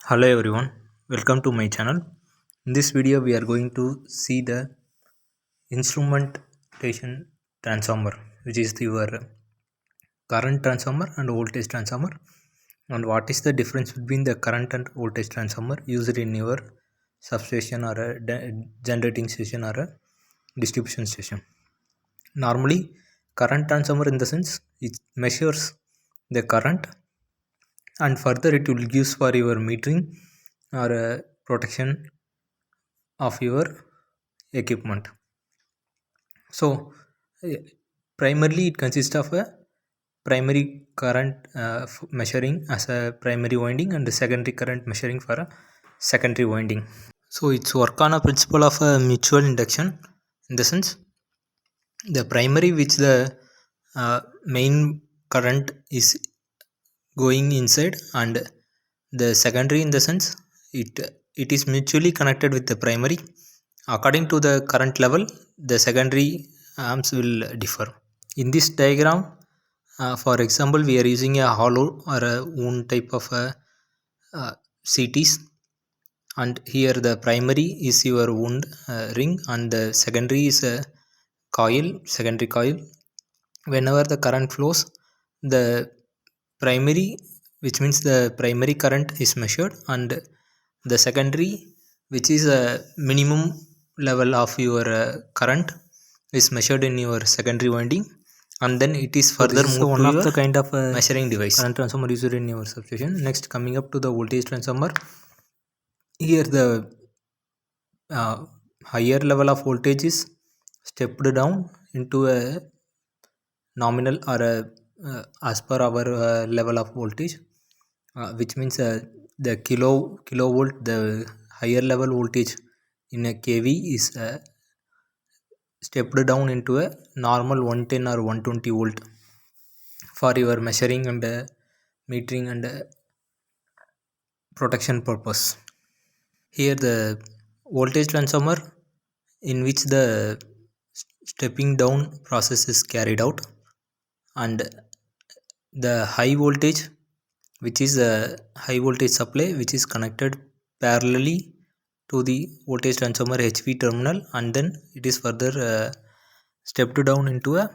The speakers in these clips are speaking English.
Hello everyone, welcome to my channel. In this video we are going to see the instrumentation transformer, which is your current transformer and voltage transformer, and what is the difference between the current and voltage transformer used in your substation or a generating station or a distribution station. Normally current transformer in the sense it measures the current, and further it will use for your metering or protection of your equipment. So eh, primarily it consists of a primary current measuring as a primary winding and the secondary current measuring for a secondary winding. So it's work on a principle of a mutual induction, in the sense the primary which the main current is going inside, and the secondary in the sense it it is mutually connected with the primary. According to the current level, the secondary arms will differ. In this diagram, for example, we are using a hollow or a wound type of CTs, and here the primary is your wound ring and the secondary is a secondary coil. Whenever the current flows, the primary, which means the primary current is measured, and the secondary, which is a minimum level of your current, is measured in your secondary winding, and then it is further moved one to of your the kind of measuring device current transformer used in your substation. Next, coming up to the voltage transformer, here the higher level of voltage is stepped down into a nominal or a as per our level of voltage, which means the kilovolt, the higher level voltage in a kV is stepped down into a normal 110 or 120 volt for your measuring and metering and protection purpose. Here the voltage transformer, in which the stepping down process is carried out, and the high voltage, which is a high voltage supply, which is connected parallelly to the voltage transformer HV terminal, and then it is further stepped down into a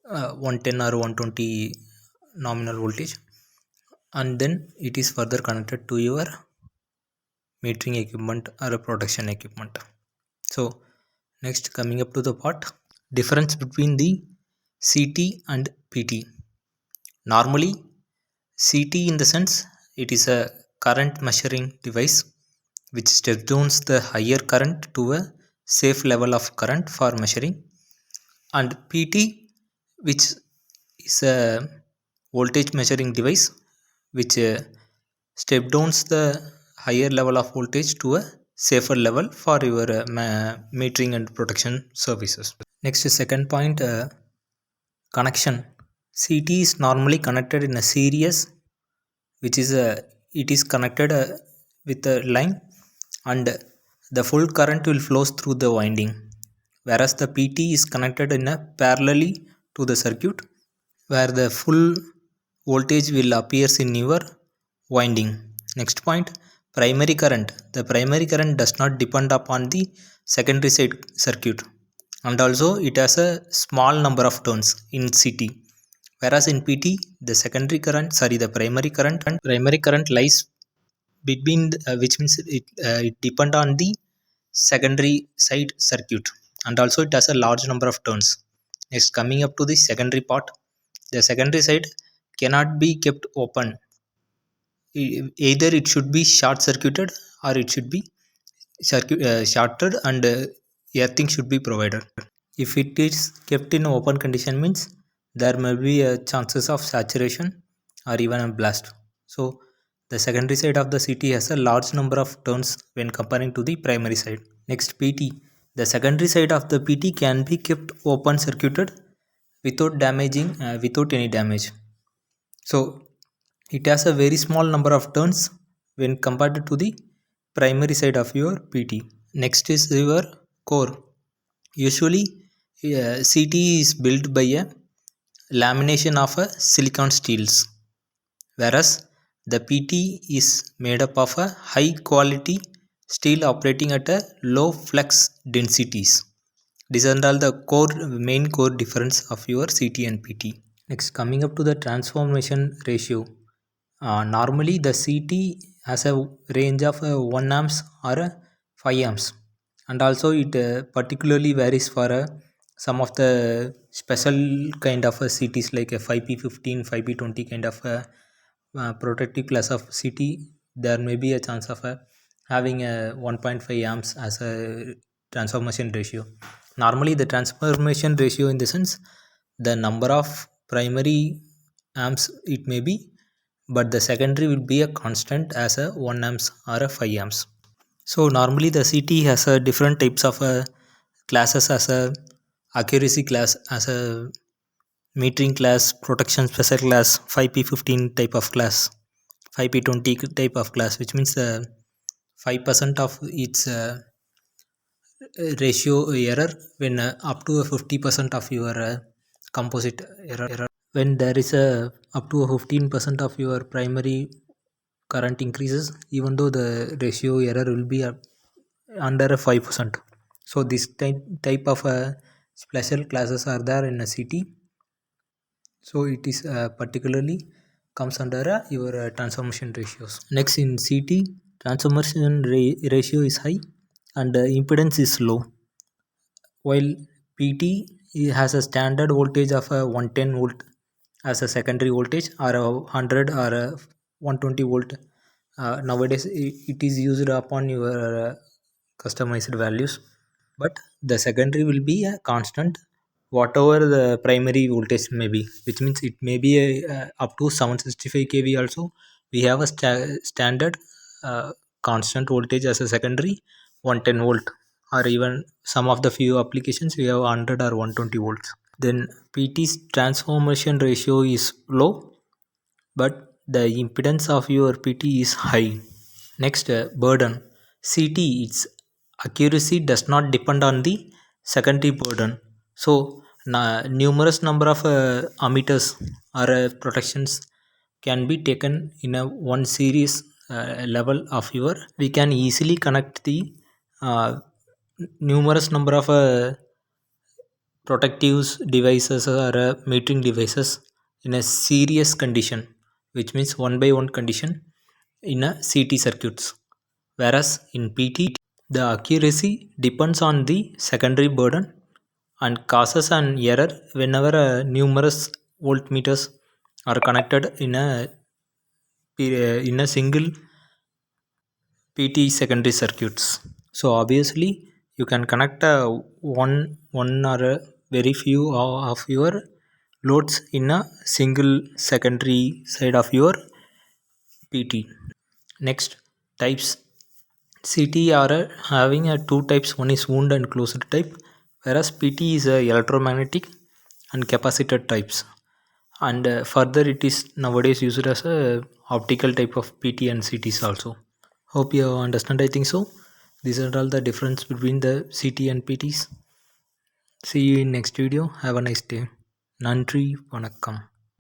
110 or 120 nominal voltage, and then it is further connected to your metering equipment or a protection equipment. So next, coming up to the part difference between the CT and PT. Normally CT, in the sense it is a current measuring device which steps down the higher current to a safe level of current for measuring, and PT, which is a voltage measuring device which step downs the higher level of voltage to a safer level for your metering and protection services. Next, second point, connection. CT is normally connected in a series, which is it is connected with a line, and the full current will flows through the winding, whereas the PT is connected in a parallelly to the circuit, where the full voltage will appears in your winding. Next point, primary current. The primary current does not depend upon the secondary side circuit, and also it has a small number of turns in CT, whereas in PT the primary current lies between which means it depend on the secondary side circuit, and also it has a large number of turns. Next, coming up to the secondary part, the secondary side cannot be kept open. Either it should be short circuited or it should be shorted, and earthing should be provided. If it is kept in open condition, means there may be chances of saturation or even a blast. So the secondary side of the CT has a large number of turns when comparing to the primary side. Next, PT. The secondary side of the PT can be kept open circuited without any damage. So it has a very small number of turns when compared to the primary side of your PT. Next is your core. Usually CT is built by a lamination of a silicon steels, whereas The PT is made up of a high quality steel operating at a low flux densities. These are all the main core difference of your CT and PT. Next, coming up to the transformation ratio. Normally, the CT has a range of 1 amps or 5 amps, and also it particularly varies for some of the special kind of CTs like a 5P15, 5P20 kind of protective class of CT. There may be a chance of having a 1.5 amps as a transformation ratio. Normally, the transformation ratio in the sense the number of primary amps it may be, but the secondary will be a constant as a 1 amps or a 5 amps. So normally the CT has a different types of classes as a accuracy class, as a metering class, protection special class, 5P15 type of class, 5P20 type of class, which means 5% of its ratio error when up to 50% of your composite error. When there is a up to 15% of your primary current increases, even though the ratio error will be under 5%. So this type of special classes are there in a city. So it is particularly comes under your transformation ratios. Next, in CT, transformation ratio is high and impedance is low, while PT has a standard voltage of a 110 volt as a secondary voltage, or a 100 or a 120 volt. Nowadays it is used upon your customized values, but the secondary will be a constant whatever the primary voltage may be, which means it may be up to 765 kV also. We have a standard constant voltage as a secondary 110 volt, or even some of the few applications we have 100 or 120 volts. Then PT's transformation ratio is low, but the impedance of your PT is high. Next, burden. CT, its accuracy does not depend on the secondary burden. So, numerous number of ammeters or protections can be taken in a one series level of your. We can easily connect the uh, numerous number of protective devices or metering devices in a serious condition, which means one by one condition in a CT circuits. Whereas in PT, the accuracy depends on the secondary burden and causes an error whenever numerous voltmeters are connected in a single PT secondary circuits. So obviously you can connect one or a very few of your loads in a single secondary side of your PT. Next, types. CT are having a two types. One is wound and closed type, whereas PT is a electromagnetic and capacitor types. And further, it is nowadays used as a optical type of PT and CTs also. Hope you understand. I think so. These are all the difference between the CT and PTs. See you in next video. Have a nice day. Nandri vanakkam.